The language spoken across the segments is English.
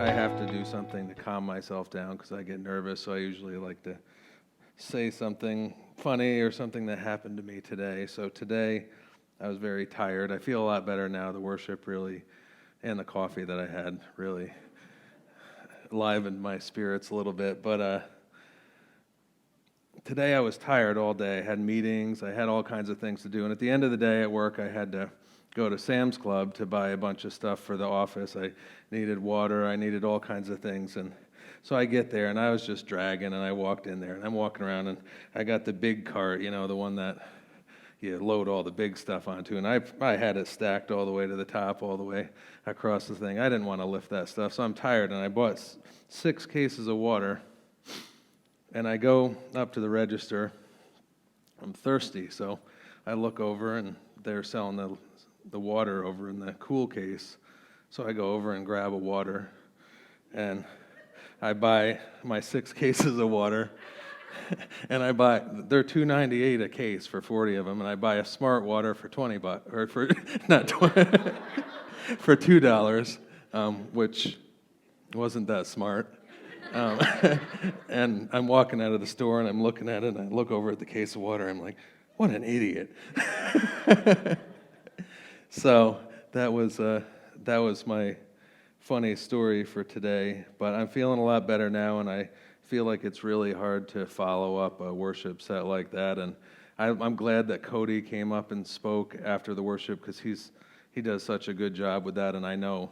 I have to do something to calm myself down because I get nervous. So I usually like to say something funny or something that happened to me today. So today I was very tired. I feel a lot better now. The worship really, and the coffee that I had really livened my spirits a little bit. But today I was tired all day. I had meetings. I had all kinds of things to do. And at the end of the day at work, I had to go to Sam's Club to buy a bunch of stuff for the office. I needed water. I needed all kinds of things. And so I get there, and I was just dragging, and I walked in there, and I'm walking around, and I got the big cart, the one that you load all the big stuff onto, and I had it stacked all the way to the top, all the way across the thing. I didn't want to lift that stuff, so I'm tired, and I bought 6 cases of water, and I go up to the register. I'm thirsty, so I look over, and they're selling the water over in the cool case. So I go over and grab a water, and I buy my 6 cases of water, and they're $2.98 a case for 40 of them, and I buy a Smart Water for $20, or for not 20, for $2, which wasn't that smart. And I'm walking out of the store, and I'm looking at it, and I look over at the case of water, and I'm like, what an idiot. So that was my funny story for today, but I'm feeling a lot better now, and I feel like it's really hard to follow up a worship set like that, and I'm glad that Cody came up and spoke after the worship, because he does such a good job with that, and I know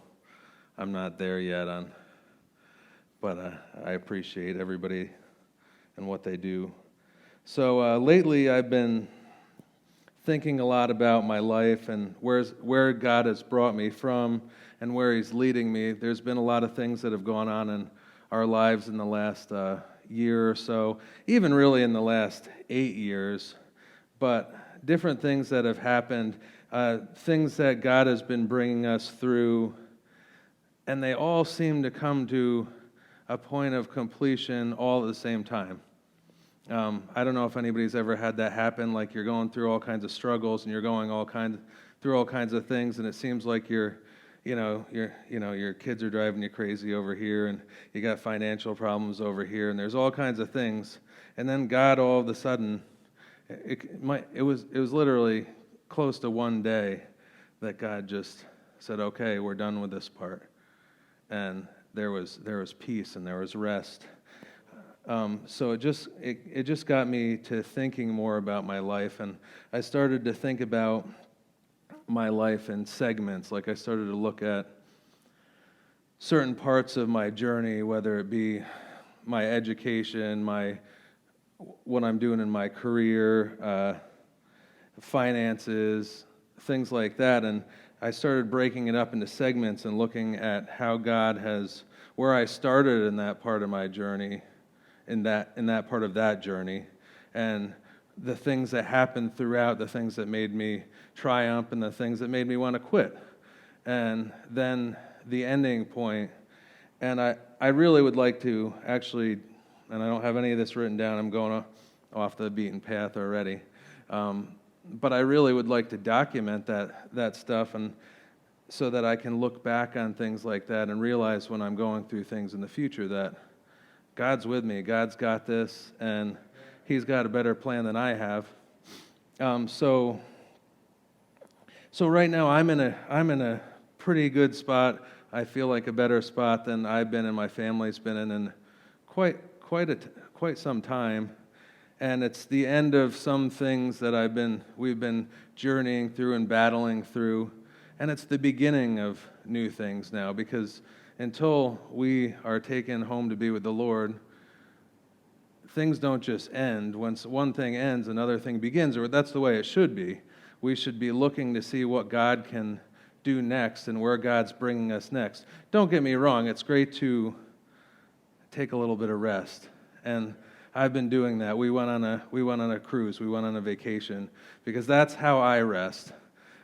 I'm not there yet, but I appreciate everybody and what they do. So lately I've been thinking a lot about my life and where God has brought me from and where He's leading me. There's been a lot of things that have gone on in our lives in the last year or so, even really in the last 8 years, but different things that have happened, things that God has been bringing us through, and they all seem to come to a point of completion all at the same time. I don't know if anybody's ever had that happen, like you're going through all kinds of struggles and you're going through all kinds of things, and it seems like your kids are driving you crazy over here, and you got financial problems over here, and there's all kinds of things, and then God all of a sudden, it was literally close to one day that God just said, okay, we're done with this part, and there was peace and there was rest. So it just got me to thinking more about my life, and I started to think about my life in segments. Like I started to look at certain parts of my journey, whether it be my education, what I'm doing in my career, finances, things like that, and I started breaking it up into segments and looking at how God where I started in that part of my journey, in that part of that journey, and the things that happened throughout, the things that made me triumph and the things that made me want to quit, and then the ending point. And I really would like to actually, and I don't have any of this written down, I'm going off the beaten path already, but I really would like to document that stuff, and so that I can look back on things like that and realize when I'm going through things in the future that God's with me, God's got this, and He's got a better plan than I have. So right now I'm in a pretty good spot. I feel like a better spot than I've been and my family's been in quite some time. And it's the end of some things that we've been journeying through and battling through, and it's the beginning of new things now, because until we are taken home to be with the Lord, things don't just end. Once one thing ends, another thing begins, or that's the way it should be. We should be looking to see what God can do next and where God's bringing us next. Don't get me wrong, it's great to take a little bit of rest, and I've been doing that. We went on a cruise, we went on a vacation, because that's how I rest.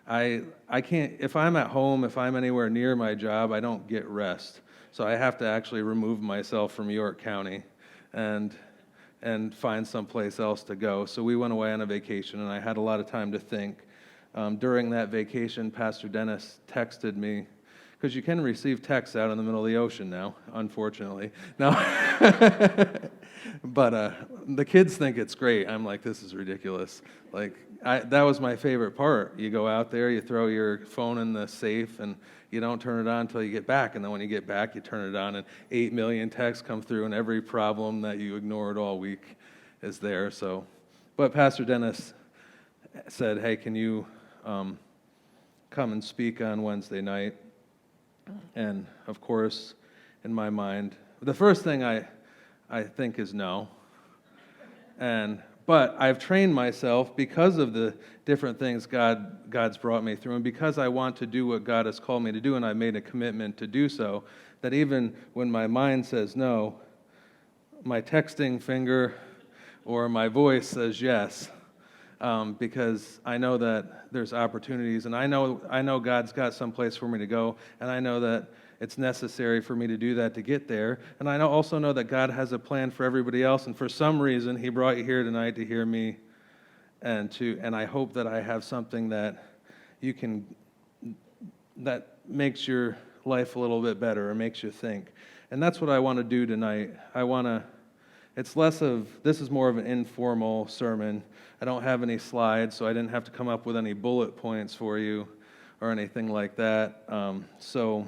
I can't, if I'm at home, if I'm anywhere near my job, I don't get rest. So I have to actually remove myself from York County and find someplace else to go. So we went away on a vacation, and I had a lot of time to think. During that vacation, Pastor Dennis texted me because you can receive texts out in the middle of the ocean now, unfortunately. No, but the kids think it's great. I'm like, this is ridiculous. Like, that was my favorite part. You go out there, you throw your phone in the safe, and you don't turn it on until you get back. And then when you get back, you turn it on, and 8 million texts come through, and every problem that you ignored all week is there. So, but Pastor Dennis said, hey, can you come and speak on Wednesday night? And of course, in my mind, the first thing I think is no. But I've trained myself because of the different things God's brought me through, and because I want to do what God has called me to do, and I made a commitment to do so, that even when my mind says no, my texting finger or my voice says yes, because I know that there's opportunities, and I know God's got some place for me to go, and I know that it's necessary for me to do that to get there. And I also know that God has a plan for everybody else, and for some reason, He brought you here tonight to hear me, and I hope that I have something that that makes your life a little bit better or makes you think. And that's what I want to do tonight. This is more of an informal sermon. I don't have any slides, so I didn't have to come up with any bullet points for you or anything like that. So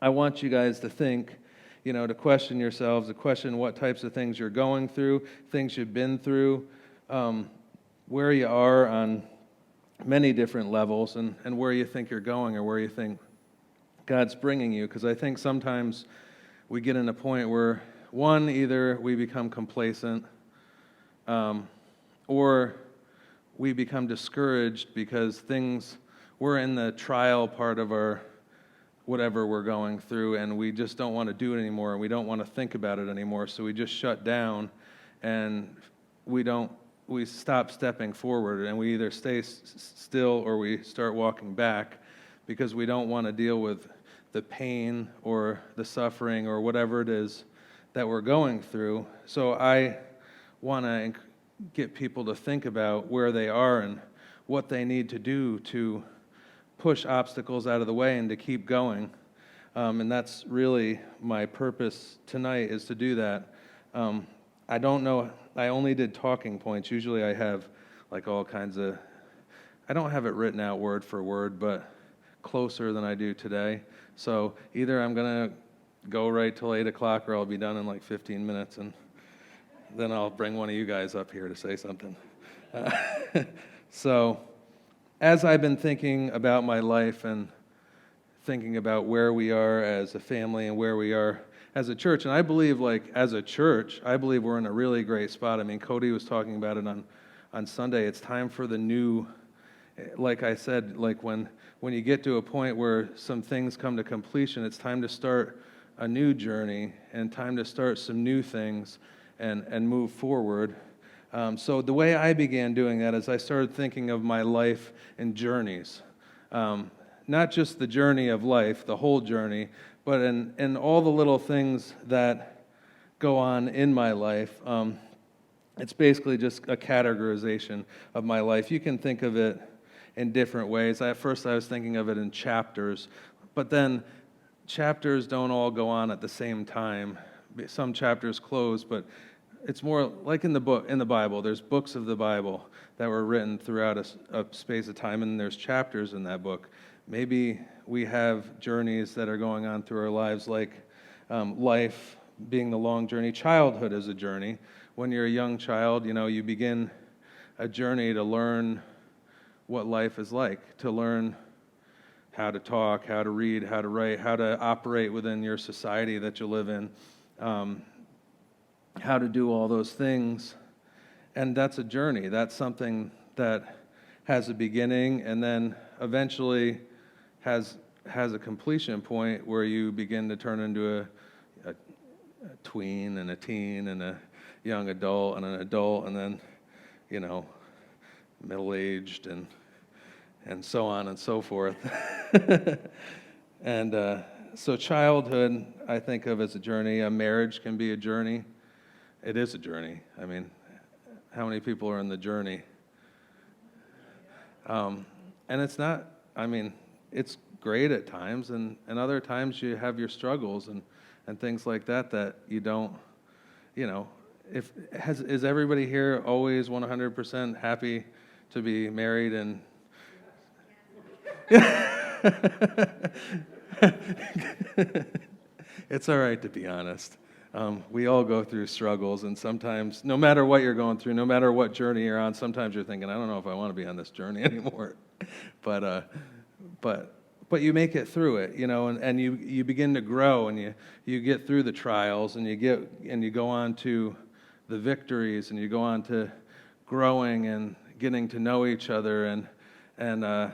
I want you guys to think, to question yourselves, to question what types of things you're going through, things you've been through, where you are on many different levels, and where you think you're going or where you think God's bringing you. Because I think sometimes we get in a point where, one, either we become complacent or we become discouraged because we're in the trial part of our whatever we're going through, and we just don't want to do it anymore, and we don't want to think about it anymore, so we just shut down, and we stop stepping forward, and we either stay still or we start walking back because we don't want to deal with the pain or the suffering or whatever it is that we're going through. So I want to get people to think about where they are and what they need to do to push obstacles out of the way and to keep going. And that's really my purpose tonight, is to do that. I don't know, I only did talking points. Usually I have like all kinds of, I don't have it written out word for word, but closer than I do today. So either I'm going to go right till 8 o'clock, or I'll be done in like 15 minutes, and then I'll bring one of you guys up here to say something. So as I've been thinking about my life and thinking about where we are as a family and where we are as a church, and I believe, as a church, I believe we're in a really great spot. I mean, Cody was talking about it on Sunday. It's time for the new, like I said, when you get to a point where some things come to completion, it's time to start a new journey and time to start some new things and move forward. So the way I began doing that is I started thinking of my life in journeys. Not just the journey of life, the whole journey, but in all the little things that go on in my life. It's basically just a categorization of my life. You can think of it in different ways. At first I was thinking of it in chapters, but then chapters don't all go on at the same time. Some chapters close, but it's more like in the Bible. There's books of the Bible that were written throughout a space of time, and there's chapters in that book. Maybe we have journeys that are going on through our lives, like life being the long journey. Childhood is a journey. When you're a young child, you begin a journey to learn what life is like, to learn how to talk, how to read, how to write, how to operate within your society that you live in, how to do all those things. And that's a journey. That's something that has a beginning and then eventually has a completion point where you begin to turn into a tween and a teen and a young adult and an adult, and then, middle-aged and so on and so forth. And so childhood, I think of as a journey. A marriage can be a journey. It is a journey. I mean, how many people are in the journey? And it's not, it's great at times, and other times you have your struggles and things like that you don't, is everybody here always 100% happy to be married and it's all right to be honest. We all go through struggles, and sometimes, no matter what you're going through, no matter what journey you're on, sometimes you're thinking, I don't know if I want to be on this journey anymore. But you make it through it, and you begin to grow, and you get through the trials, and you go on to the victories, and you go on to growing and getting to know each other, and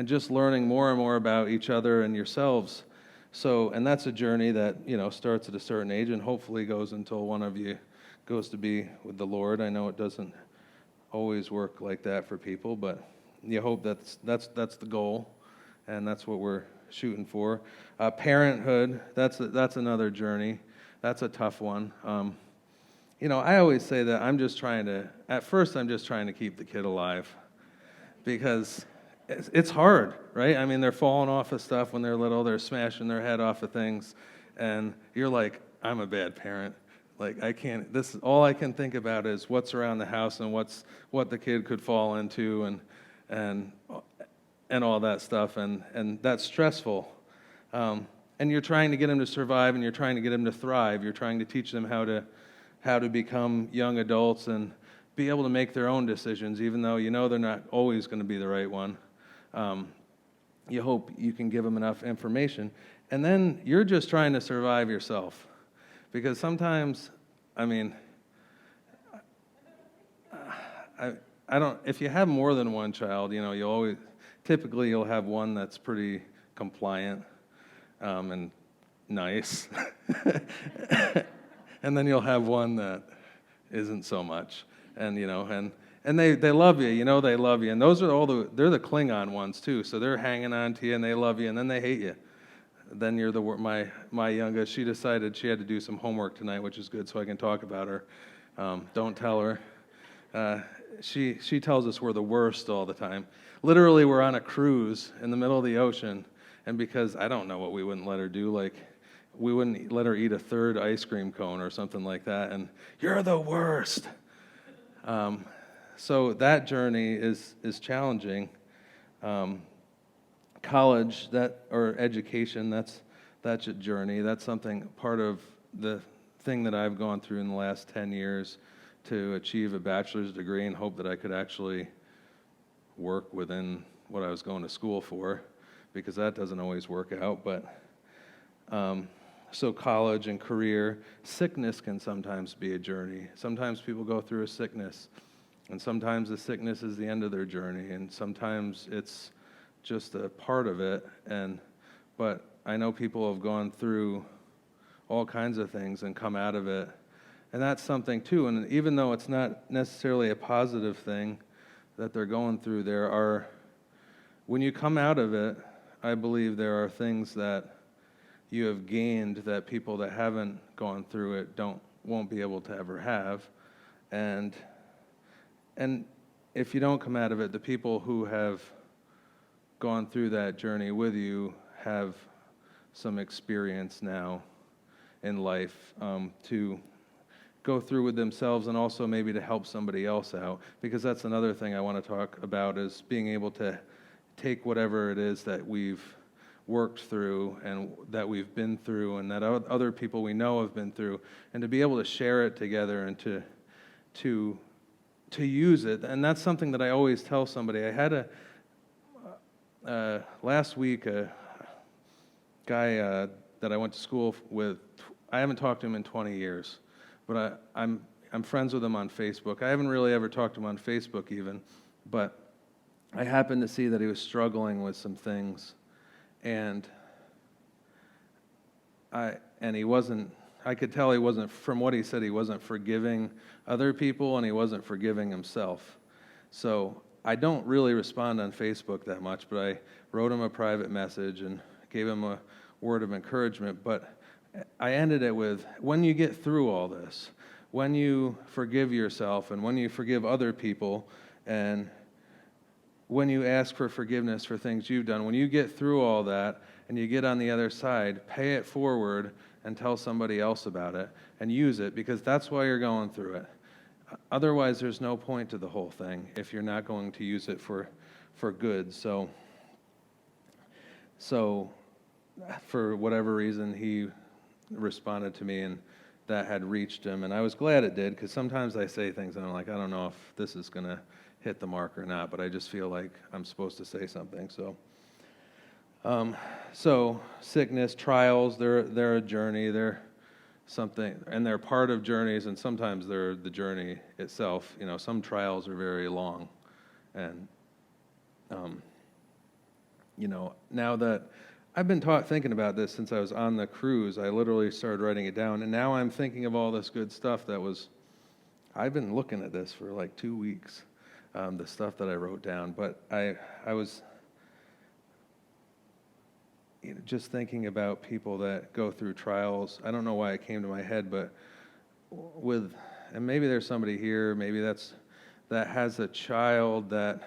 just learning more and more about each other and yourselves. So, and that's a journey that, starts at a certain age and hopefully goes until one of you goes to be with the Lord. I know it doesn't always work like that for people, but you hope that's the goal, and that's what we're shooting for. Parenthood, that's another journey. That's a tough one. I always say that I'm just trying to keep the kid alive, because it's hard, right? I mean, they're falling off of stuff when they're little. They're smashing their head off of things. And you're like, I'm a bad parent. Like, all I can think about is what's around the house and what the kid could fall into and all that stuff. And that's stressful. And you're trying to get them to survive, and you're trying to get them to thrive. You're trying to teach them how to become young adults and be able to make their own decisions, even though they're not always going to be the right one. You hope you can give them enough information. And then you're just trying to survive yourself. Because sometimes, if you have more than one child, you'll have one that's pretty compliant and nice. And then you'll have one that isn't so much. And they love you, they love you. And those are they're the Klingon ones too. So they're hanging on to you and they love you, and then they hate you. Then you're my youngest, she decided she had to do some homework tonight, which is good, so I can talk about her. Don't tell her. She tells us we're the worst all the time. Literally, we're on a cruise in the middle of the ocean, and because I don't know what we wouldn't let her do, like we wouldn't let her eat a third ice cream cone or something like that, and you're the worst. So that journey is challenging. College, or education, that's a journey. That's part of the thing that I've gone through in the last 10 years to achieve a bachelor's degree and hope that I could actually work within what I was going to school for, because that doesn't always work out. But so college and career, sickness can sometimes be a journey. Sometimes people go through a sickness, and sometimes the sickness is the end of their journey, and sometimes it's just a part of it. But I know people have gone through all kinds of things and come out of it, and that's something too. And even though it's not necessarily a positive thing that they're going through, when you come out of it, I believe there are things that you have gained that people that haven't gone through it won't be able to ever have. And if you don't come out of it, the people who have gone through that journey with you have some experience now in life to go through with themselves, and also maybe to help somebody else out, because that's another thing I want to talk about, is being able to take whatever it is that we've worked through and that we've been through and that other people we know have been through, and to be able to share it together and to use it. And that's something that I always tell somebody. I had last week a guy that I went to school with. I haven't talked to him in 20 years, but I'm friends with him on Facebook. I haven't really ever talked to him on Facebook even, but I happened to see that he was struggling with some things, and he wasn't. I could tell he wasn't, from what he said, he wasn't forgiving other people, and he wasn't forgiving himself. So I don't really respond on Facebook that much, but I wrote him a private message and gave him a word of encouragement. But I ended it with, when you get through all this, when you forgive yourself and when you forgive other people, and when you ask for forgiveness for things you've done, when you get through all that and you get on the other side, pay it forward and tell somebody else about it and use it, because that's why you're going through it. Otherwise, there's no point to the whole thing if you're not going to use it for good. So for whatever reason, he responded to me, and that had reached him. And I was glad it did, because sometimes I say things and I'm like, I don't know if this is going to hit the mark or not, but I just feel like I'm supposed to say something. So sickness, trials, they're a journey. They're something, and they're part of journeys, and sometimes they're the journey itself. Some trials are very long, and now that I've been thinking about this since I was on the cruise, I literally started writing it down, and now I'm thinking of all this good stuff I've been looking at this for like 2 weeks, the stuff that I wrote down, but I was just thinking about people that go through trials. I don't know why it came to my head, but and maybe there's somebody here, maybe that has a child that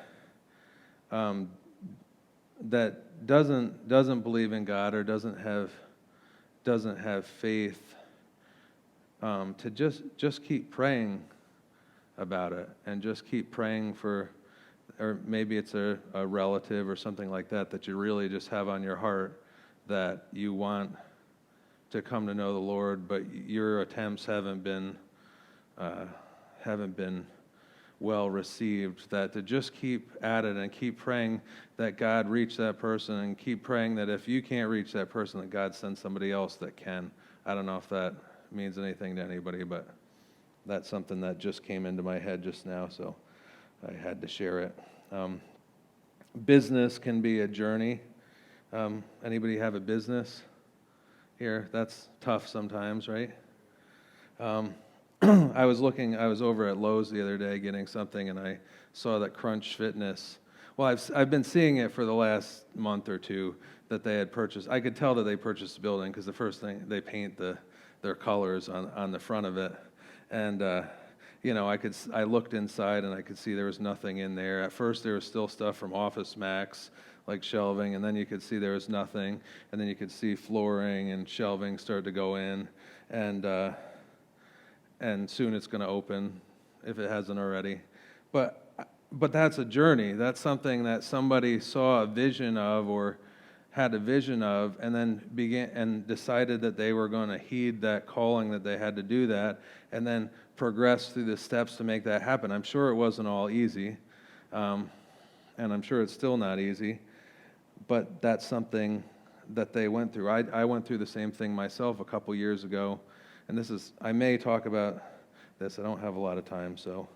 doesn't believe in God or doesn't have faith, to just keep praying about it, and just keep praying for, or maybe it's a relative or something like that you really just have on your heart, that you want to come to know the Lord, but your attempts haven't been well received, that to just keep at it and keep praying that God reach that person, and keep praying that if you can't reach that person, that God sends somebody else that can. I don't know if that means anything to anybody, but that's something that just came into my head just now, so I had to share it. Business can be a journey. Anybody have a business here? That's tough sometimes, right? I was over at Lowe's the other day getting something, and I saw that Crunch Fitness. Well, I've been seeing it for the last month or two that they had purchased. I could tell that they purchased the building, because the first thing they paint their colors on the front of it, and I looked inside and I could see there was nothing in there. At first, there was still stuff from Office Max, like shelving, and then you could see there was nothing, and then you could see flooring and shelving start to go in, and soon it's going to open if it hasn't already. But that's a journey. That's something that somebody saw a vision of, or had a vision of, and then began and decided that they were going to heed that calling, that they had to do that, and then progress through the steps to make that happen. I'm sure it wasn't all easy, and I'm sure it's still not easy, but that's something that they went through. I went through the same thing myself a couple years ago, and I may talk about this. I don't have a lot of time, so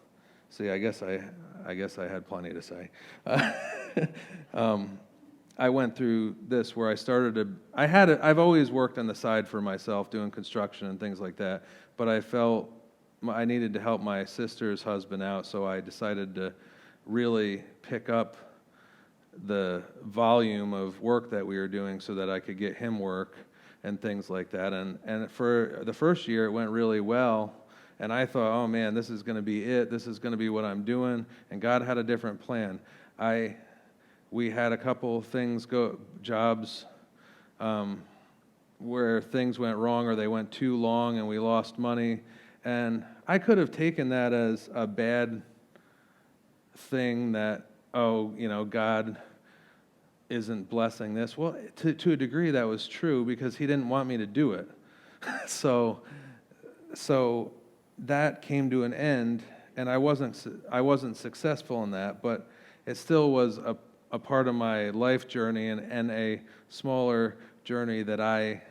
see, I guess I had plenty to say. I went through this where I've always worked on the side for myself, doing construction and things like that, but I felt I needed to help my sister's husband out, so I decided to really pick up the volume of work that we were doing so that I could get him work and things like that. And for the first year, it went really well. And I thought, oh man, this is going to be it. This is going to be what I'm doing. And God had a different plan. We had a couple things jobs where things went wrong, or they went too long and we lost money. And I could have taken that as a bad thing, that, God isn't blessing this. Well, to a degree that was true, because he didn't want me to do it. So that came to an end, and I wasn't successful in that, but it still was a part of my life journey, and a smaller journey that I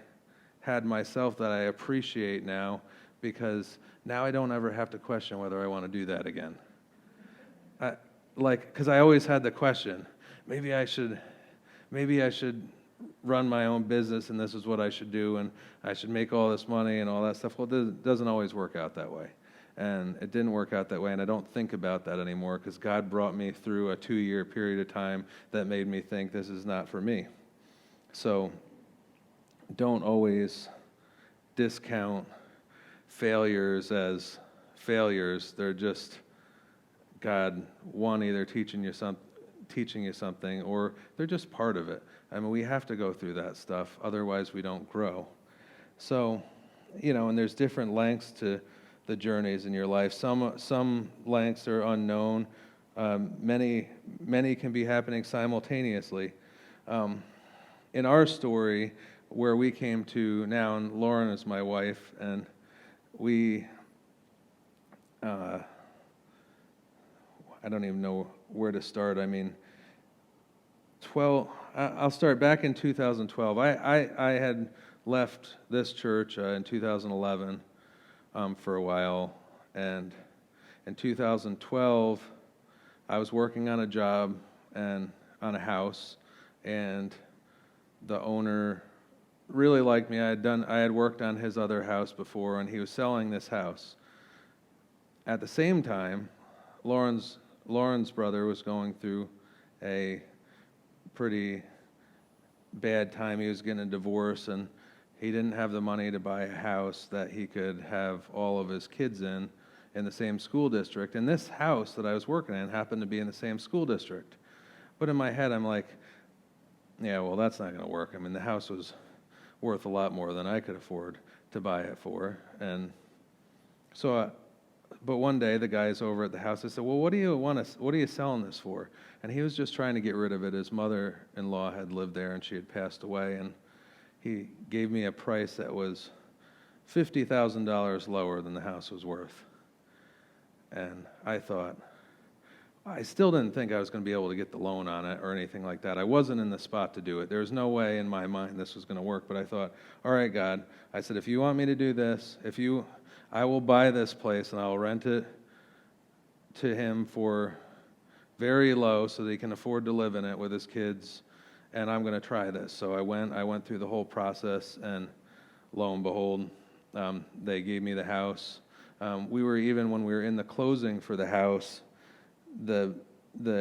had myself that I appreciate now, because now I don't ever have to question whether I want to do that again. Because I always had the question, maybe I should run my own business, and this is what I should do, and I should make all this money and all that stuff. Well, it doesn't always work out that way. And it didn't work out that way, and I don't think about that anymore, because God brought me through a 2-year period of time that made me think this is not for me. So don't always discount failures as failures. They're just God, either teaching teaching you something, or they're just part of it. I mean, we have to go through that stuff, otherwise we don't grow. So, and there's different lengths to the journeys in your life. Some lengths are unknown. Many can be happening simultaneously. In our story, where we came to now, and Lauren is my wife, and we, I don't even know where to start. I mean, I'll start back in 2012. I had left this church in 2011 for a while, and in 2012, I was working on a job and on a house, and the owner really liked me. I had worked on his other house before, and he was selling this house. At the same time, Lauren's brother was going through a pretty bad time. He was getting a divorce, and he didn't have the money to buy a house that he could have all of his kids in the same school district. And this house that I was working in happened to be in the same school district. But in my head, I'm like, yeah, well, that's not going to work. I mean, the house was worth a lot more than I could afford to buy it for. And so, but one day the guys over at the house, I said, well, what are you selling this for? And he was just trying to get rid of it. His mother-in-law had lived there, and she had passed away. And he gave me a price that was $50,000 lower than the house was worth. And I thought, I still didn't think I was going to be able to get the loan on it or anything like that. I wasn't in the spot to do it. There was no way in my mind this was going to work. But I thought, all right, God, I said, if you want me to do this, I will buy this place and I will rent it to him for very low so that he can afford to live in it with his kids. And I'm going to try this. So I went through the whole process, and lo and behold, they gave me the house. When we were in the closing for the house, the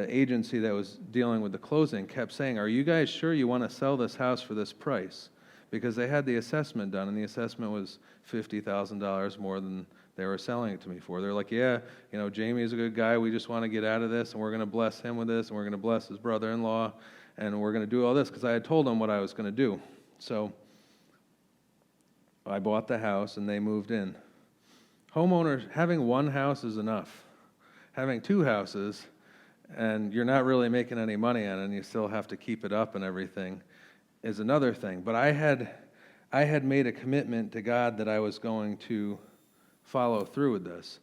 agency that was dealing with the closing kept saying, are you guys sure you want to sell this house for this price? Because they had the assessment done, and the assessment was $50,000 more than they were selling it to me for. They're like, yeah, Jamie's a good guy. We just want to get out of this, and we're going to bless him with this, and we're going to bless his brother-in-law, and we're going to do all this, because I had told them what I was going to do. So I bought the house, and they moved in. Homeowners, having one house is enough. Having two houses, and you're not really making any money on it, and you still have to keep it up and everything, is another thing. But I had made a commitment to God that I was going to follow through with this.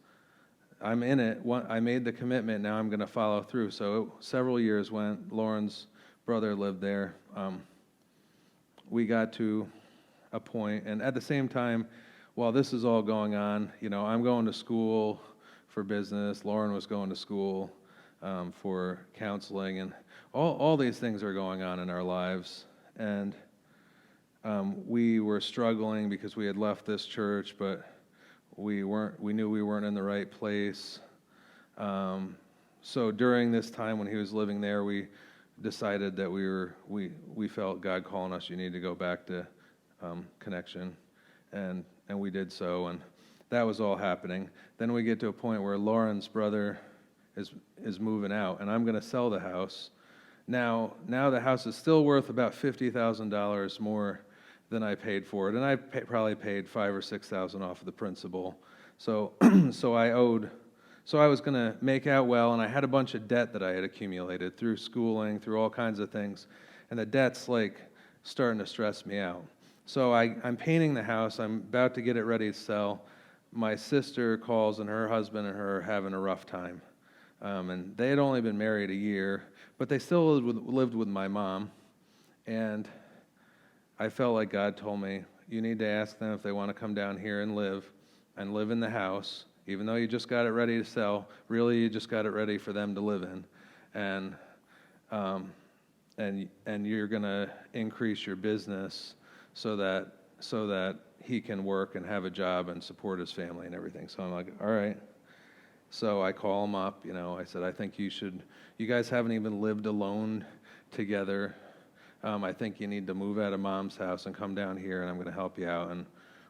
I'm in it. I made the commitment. Now I'm going to follow through. So several years went. Lauren's brother lived there. We got to a point, and at the same time, while this is all going on, I'm going to school for business. Lauren was going to school for counseling, and all these things are going on in our lives. And we were struggling because we had left this church, but we knew we weren't in the right place. So during this time when he was living there, we decided that we felt God calling us, you need to go back to Connection, and we did so, and that was all happening. Then we get to a point where Lauren's brother is moving out, and I'm going to sell the house. Now the house is still worth about $50,000 more than I paid for it, and I probably paid $5,000 or $6,000 off of the principal. So I was going to make out well, and I had a bunch of debt that I had accumulated through schooling, through all kinds of things, and the debt's starting to stress me out. So I'm painting the house. I'm about to get it ready to sell. My sister calls, and her husband and her are having a rough time. And they had only been married a year, but they still lived with my mom. And I felt like God told me, you need to ask them if they want to come down here and live in the house, even though you just got it ready to sell. Really, you just got it ready for them to live in. And you're going to increase your business so that he can work and have a job and support his family and everything. So I'm like, all right. So I call him up, I said, I think you guys haven't even lived alone together. I think you need to move out of Mom's house and come down here, and I'm going to help you out, and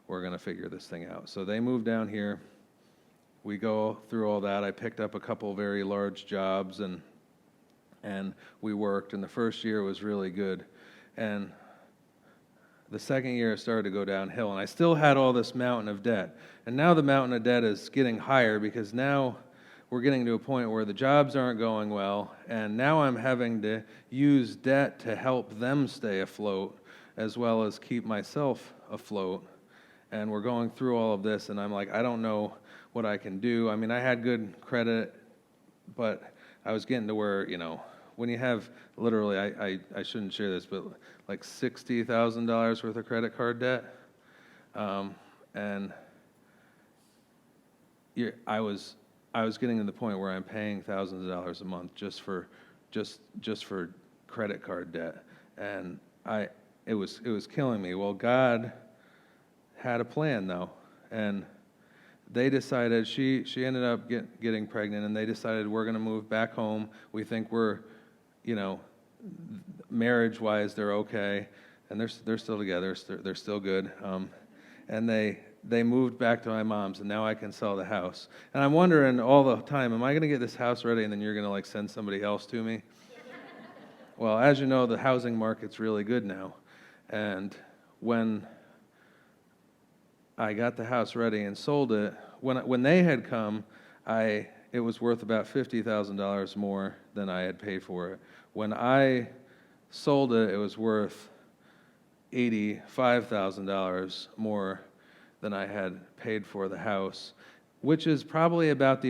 we're going to figure this thing out. So they moved down here. We go through all that. I picked up a couple very large jobs, and and we worked, and the first year was really good. And the second year it started to go downhill, and I still had all this mountain of debt. And now the mountain of debt is getting higher because now we're getting to a point where the jobs aren't going well, and now I'm having to use debt to help them stay afloat as well as keep myself afloat. And we're going through all of this, and I'm like, I don't know what I can do. I mean, I had good credit, but I was getting to where, when you have literally, I shouldn't share this, but like $60,000 worth of credit card debt, and I was getting to the point where I'm paying thousands of dollars a month just for credit card debt, and it was killing me. Well, God had a plan though, and they decided she ended up getting pregnant, and they decided we're going to move back home. We think we're, marriage-wise they're okay, and they're still together. They're still good, and they moved back to my mom's, and now I can sell the house. And I'm wondering all the time, am I going to get this house ready, and then you're going to send somebody else to me? Well, as you know, the housing market's really good now, and when I got the house ready and sold it, when they had come, it was worth about $50,000 more than I had paid for it. When I sold it, it was worth $85,000 more than I had paid for the house, which is probably about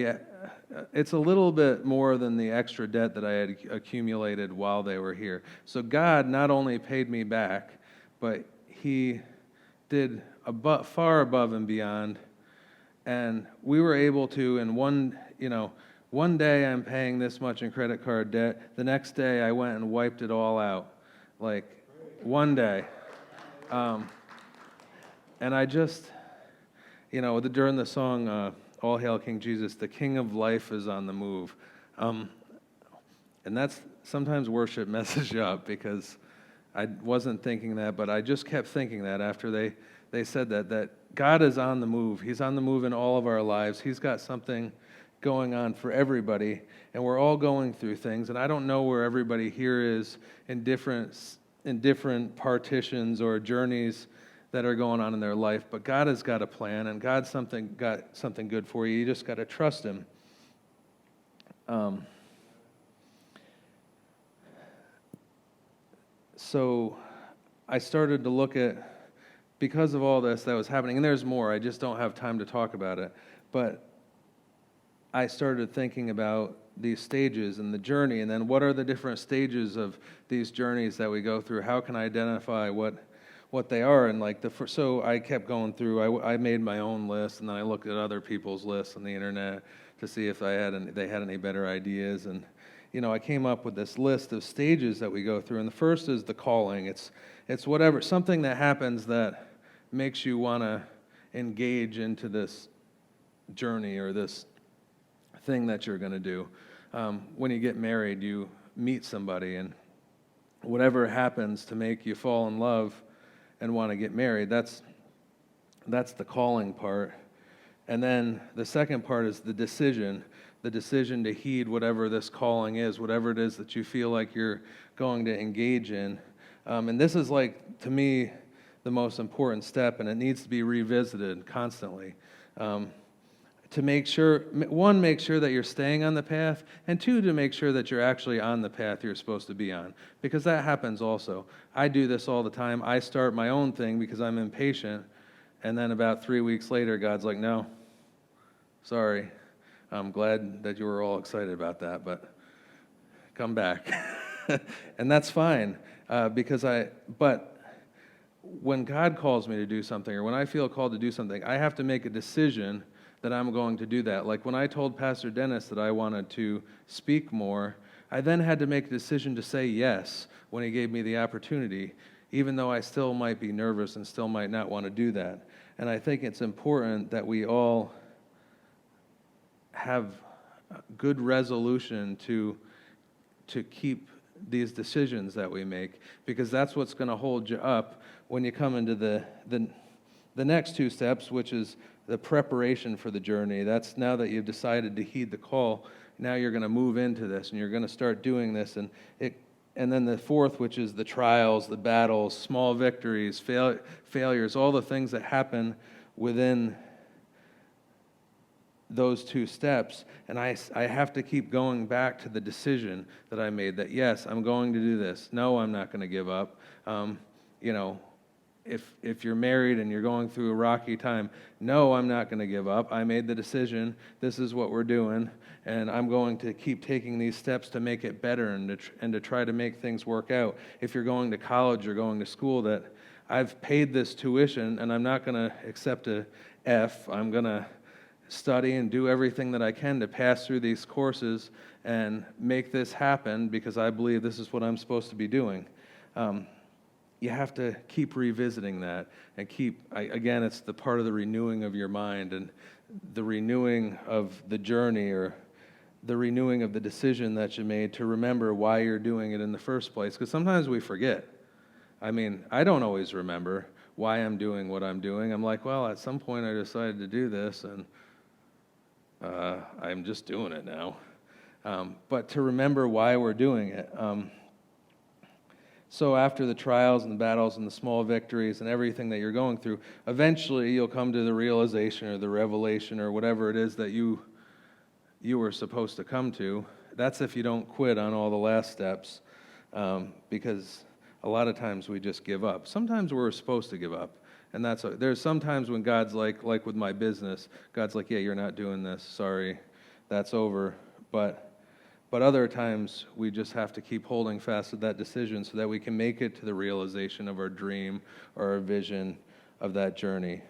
it's a little bit more than the extra debt that I had accumulated while they were here. So God not only paid me back, but He did far above and beyond, and we were able to, in one day I'm paying this much in credit card debt. The next day I went and wiped it all out, one day. And I just, during the song, All Hail King Jesus, the King of Life is on the move. And that's sometimes worship messes you up because I wasn't thinking that, but I just kept thinking that after they said that God is on the move. He's on the move in all of our lives. He's got something going on for everybody, and we're all going through things. And I don't know where everybody here is in different partitions or journeys that are going on in their life, but God has got a plan, and God's got something good for you. You just got to trust Him. So I started to look at, because of all this that was happening, and there's more, I just don't have time to talk about it, but I started thinking about these stages and the journey, and then what are the different stages of these journeys that we go through? How can I identify what they are? And so I kept going through. I made my own list, and then I looked at other people's lists on the internet to see if they had any better ideas. And I came up with this list of stages that we go through. And the first is the calling. It's whatever, something that happens that makes you want to engage into this journey or this thing that you're going to do. When you get married, you meet somebody, and whatever happens to make you fall in love and want to get married, that's the calling part. And then the second part is the decision to heed whatever this calling is, whatever it is that you feel like you're going to engage in. And this is, to me, the most important step, and it needs to be revisited constantly. To make sure that you're staying on the path, and two, to make sure that you're actually on the path you're supposed to be on, because that happens also. I do this all the time. I start my own thing because I'm impatient, and then about 3 weeks later, God's like, no, sorry. I'm glad that you were all excited about that, but come back. And that's fine, but when God calls me to do something, or when I feel called to do something, I have to make a decision that I'm going to do that. Like when I told Pastor Dennis that I wanted to speak more, I then had to make a decision to say yes when he gave me the opportunity, even though I still might be nervous and still might not want to do that. And I think it's important that we all have good resolution to keep these decisions that we make, because that's what's going to hold you up when you come into the next two steps, which is the preparation for the journey. That's now that you've decided to heed the call, now you're going to move into this, and you're going to start doing this. And then the fourth, which is the trials, the battles, small victories, failures, all the things that happen within those two steps. And I have to keep going back to the decision that I made, that yes, I'm going to do this. No, I'm not going to give up. If you're married and you're going through a rocky time, no, I'm not going to give up. I made the decision. This is what we're doing, and I'm going to keep taking these steps to make it better and to try to make things work out. If you're going to college or going to school, that I've paid this tuition, and I'm not going to accept a F. I'm going to study and do everything that I can to pass through these courses and make this happen because I believe this is what I'm supposed to be doing. You have to keep revisiting that and again, it's the part of the renewing of your mind and the renewing of the journey or the renewing of the decision that you made to remember why you're doing it in the first place. Because sometimes we forget. I mean, I don't always remember why I'm doing what I'm doing. I'm like, well, at some point I decided to do this, and I'm just doing it now. But to remember why we're doing it. So after the trials and the battles and the small victories and everything that you're going through, eventually you'll come to the realization or the revelation or whatever it is that you were supposed to come to. That's if you don't quit on all the last steps, because a lot of times we just give up. Sometimes we're supposed to give up, and there's sometimes when God's like with my business, God's like, yeah, you're not doing this. Sorry, that's over. But other times, we just have to keep holding fast to that decision so that we can make it to the realization of our dream or our vision of that journey.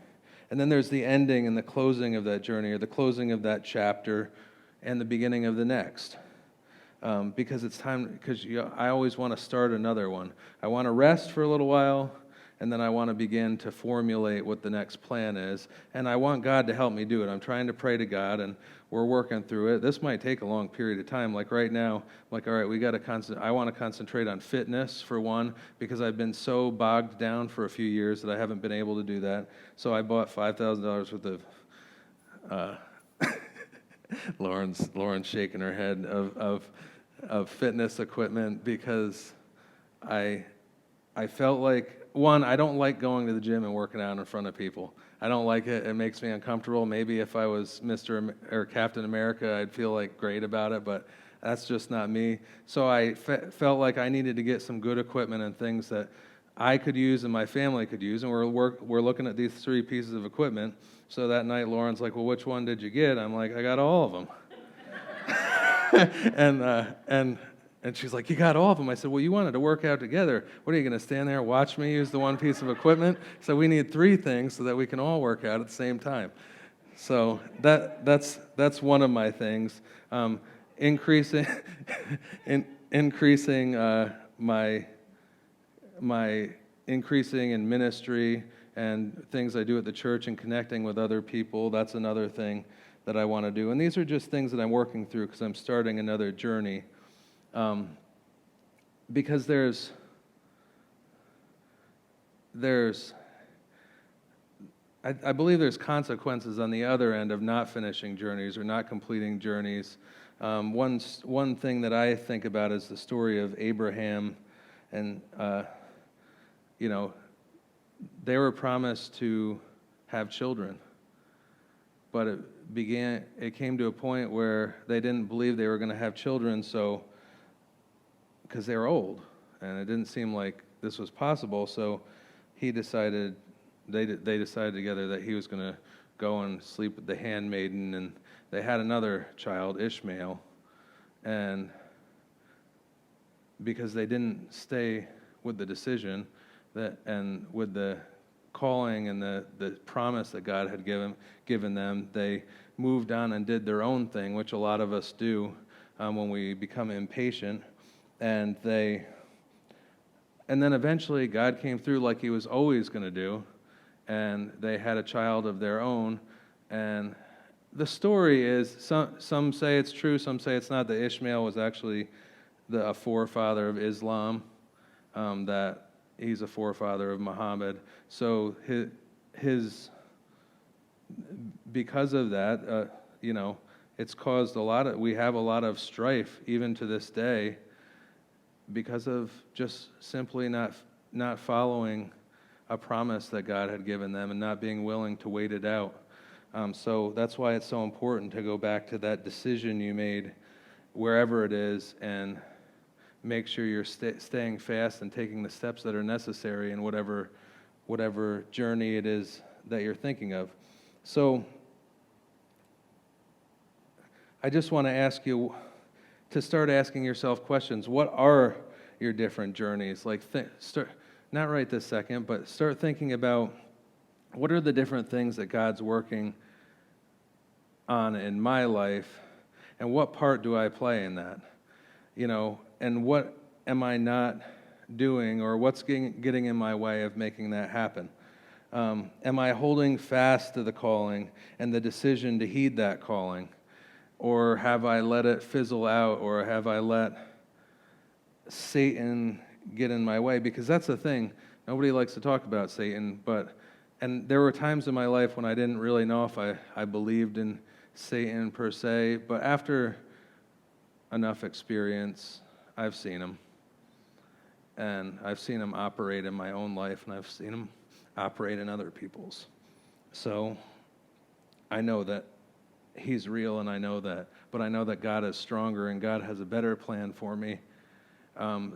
And then there's the ending and the closing of that journey, or the closing of that chapter and the beginning of the next. Because it's time, because I always want to start another one. I want to rest for a little while, and then I want to begin to formulate what the next plan is. And I want God to help me do it. I'm trying to pray to God, and we're working through it. This might take a long period of time. Like right now, I'm like, all right, I want to concentrate on fitness for one, because I've been so bogged down for a few years that I haven't been able to do that. So I bought $5,000 worth of Lauren's shaking her head of fitness equipment, because I felt like, one, I don't like going to the gym and working out in front of people. I don't like it. It makes me uncomfortable. Maybe if I was Mr. or Captain America, I'd feel like great about it, but that's just not me. So I felt like I needed to get some good equipment and things that I could use and my family could use, and we're looking at these 3 pieces of equipment. So that night, Lauren's like, well, which one did you get? I'm like, I got all of them. And she's like, you got all of them? I said, well, you wanted to work out together. What, are you going to stand there and watch me use the one piece of equipment? So we need 3 things so that we can all work out at the same time. So that's one of my things. Increasing my increasing in ministry and things I do at the church and connecting with other people. That's another thing that I want to do. And these are just things that I'm working through because I'm starting another journey. Because there's I believe there's consequences on the other end of not finishing journeys or not completing journeys. One thing that I think about is the story of Abraham, and they were promised to have children, but it came to a point where they didn't believe they were going to have children, so because they were old, and it didn't seem like this was possible. So they decided together that he was going to go and sleep with the handmaiden, and they had another child, Ishmael, and because they didn't stay with the decision and with the calling and the promise that God had given them, they moved on and did their own thing, which a lot of us do when we become impatient. And then eventually God came through like he was always going to do, and they had a child of their own. And the story is, some say it's true, some say it's not, that Ishmael was actually a forefather of Islam, that he's a forefather of Muhammad. So because of that, it's caused we have a lot of strife even to this day because of just simply not following a promise that God had given them and not being willing to wait it out. So that's why it's so important to go back to that decision you made wherever it is and make sure you're staying fast and taking the steps that are necessary in whatever journey it is that you're thinking of. So I just want to ask you to start asking yourself questions. What are your different journeys? Start, not right this second, but start thinking about what are the different things that God's working on in my life, and what part do I play in that? And what am I not doing, or what's getting in my way of making that happen? Am I holding fast to the calling and the decision to heed that calling? Or have I let it fizzle out, or have I let Satan get in my way? Because that's the thing. Nobody likes to talk about Satan, and there were times in my life when I didn't really know if I believed in Satan per se, but after enough experience, I've seen him. And I've seen him operate in my own life, and I've seen him operate in other people's. So I know that he's real, but I know that God is stronger, and God has a better plan for me.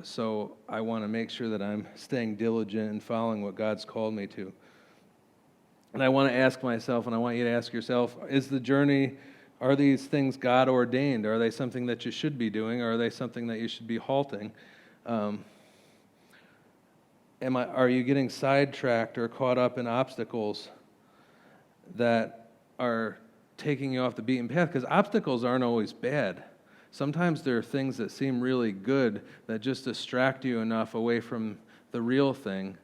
So I want to make sure that I'm staying diligent and following what God's called me to. And I want to ask myself, and I want you to ask yourself, are these things God ordained? Are they something that you should be doing, or are they something that you should be halting? Are you getting sidetracked or caught up in obstacles that are taking you off the beaten path? Because obstacles aren't always bad. Sometimes there are things that seem really good that just distract you enough away from the real thing.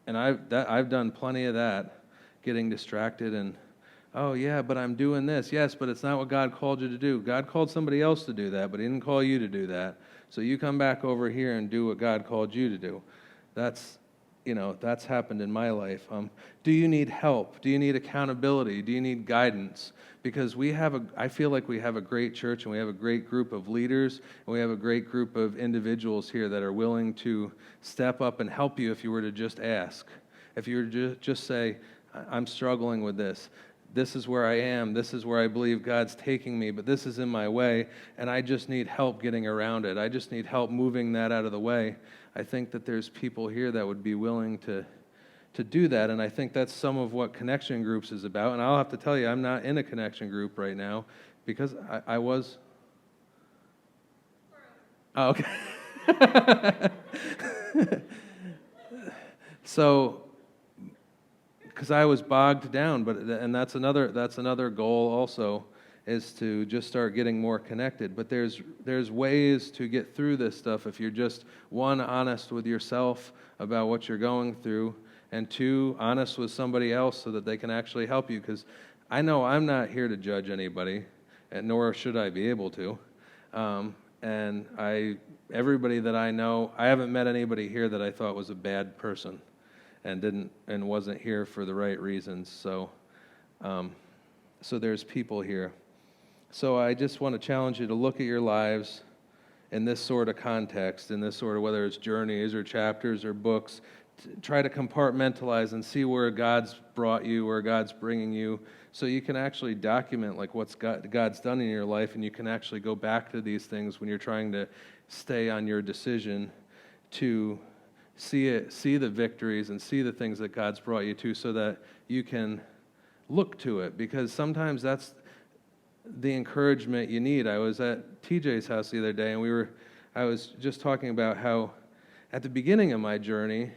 And I've done plenty of that, getting distracted and, oh yeah, but I'm doing this. Yes, but it's not what God called you to do. God called somebody else to do that, but he didn't call you to do that. So you come back over here and do what God called you to do. That's happened in my life. Do you need help? Do you need accountability? Do you need guidance? Because I feel like we have a great church, and we have a great group of leaders, and we have a great group of individuals here that are willing to step up and help you if you were to just ask. If you were to just say, I'm struggling with this. This is where I am. This is where I believe God's taking me, but this is in my way, and I just need help getting around it. I just need help moving that out of the way. I think that there's people here that would be willing to do that, and I think that's some of what Connection Groups is about. And I'll have to tell you, I'm not in a Connection Group right now because I was. Oh, okay. So, because I was bogged down, and that's another goal also, is to just start getting more connected. But there's ways to get through this stuff if you're just, one, honest with yourself about what you're going through, and two, honest with somebody else so that they can actually help you. Because I know I'm not here to judge anybody, and nor should I be able to. And everybody that I know, I haven't met anybody here that I thought was a bad person and wasn't here for the right reasons. So there's people here. So I just want to challenge you to look at your lives in this sort of context, in this sort of, whether it's journeys or chapters or books, try to compartmentalize and see where God's brought you, where God's bringing you, so you can actually document like what's God's done in your life, and you can actually go back to these things when you're trying to stay on your decision to see the victories and see the things that God's brought you to, so that you can look to it, because sometimes that's the encouragement you need. I was at TJ's house the other day, and I was just talking about how at the beginning of my journey,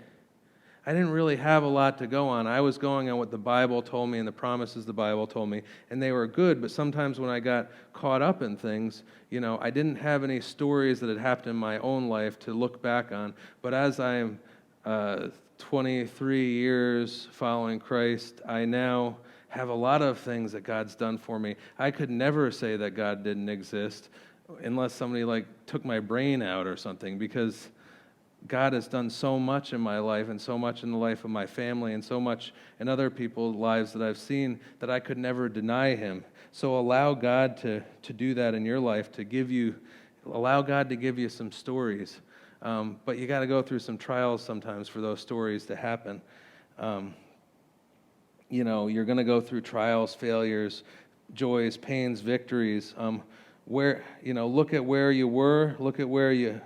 I didn't really have a lot to go on. I was going on what the Bible told me and the promises the Bible told me, and they were good, but sometimes when I got caught up in things, I didn't have any stories that had happened in my own life to look back on. But as I am 23 years following Christ, I now have a lot of things that God's done for me. I could never say that God didn't exist unless somebody took my brain out or something, because God has done so much in my life and so much in the life of my family and so much in other people's lives that I've seen that I could never deny him. So allow God to do that in your life, allow God to give you some stories. But you got to go through some trials sometimes for those stories to happen. You're going to go through trials, failures, joys, pains, victories. Look at where you were, look at where you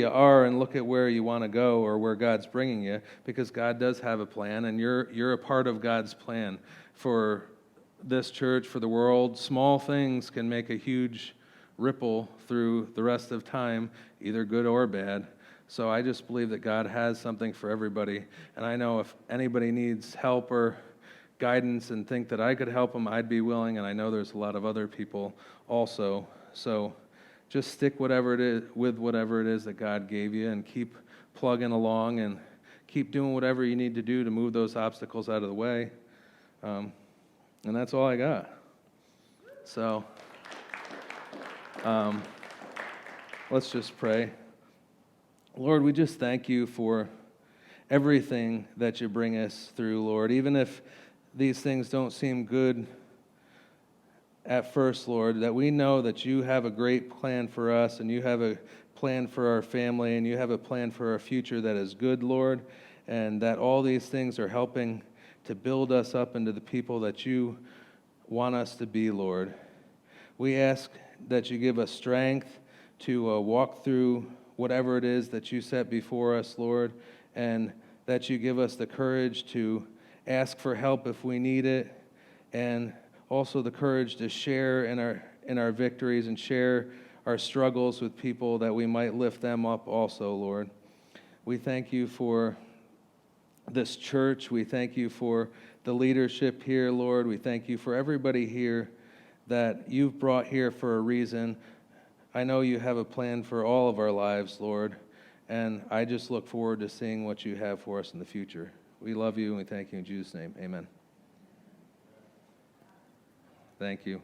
are, and look at where you want to go or where God's bringing you, because God does have a plan, and you're a part of God's plan for this church, for the world. Small things can make a huge ripple through the rest of time, either good or bad. So I just believe that God has something for everybody, and I know if anybody needs help or guidance and think that I could help them, I'd be willing, and I know there's a lot of other people also. So just stick with whatever it is that God gave you, and keep plugging along and keep doing whatever you need to do to move those obstacles out of the way. And that's all I got. So let's just pray. Lord, we just thank you for everything that you bring us through, Lord. Even if these things don't seem good at first, Lord, that we know that you have a great plan for us, and you have a plan for our family, and you have a plan for our future that is good, Lord, and that all these things are helping to build us up into the people that you want us to be, Lord. We ask that you give us strength to walk through whatever it is that you set before us, Lord, and that you give us the courage to ask for help if we need it, and also the courage to share in our victories and share our struggles with people, that we might lift them up also, Lord. We thank you for this church. We thank you for the leadership here, Lord. We thank you for everybody here that you've brought here for a reason. I know you have a plan for all of our lives, Lord, and I just look forward to seeing what you have for us in the future. We love you, and we thank you in Jesus' name. Amen. Thank you.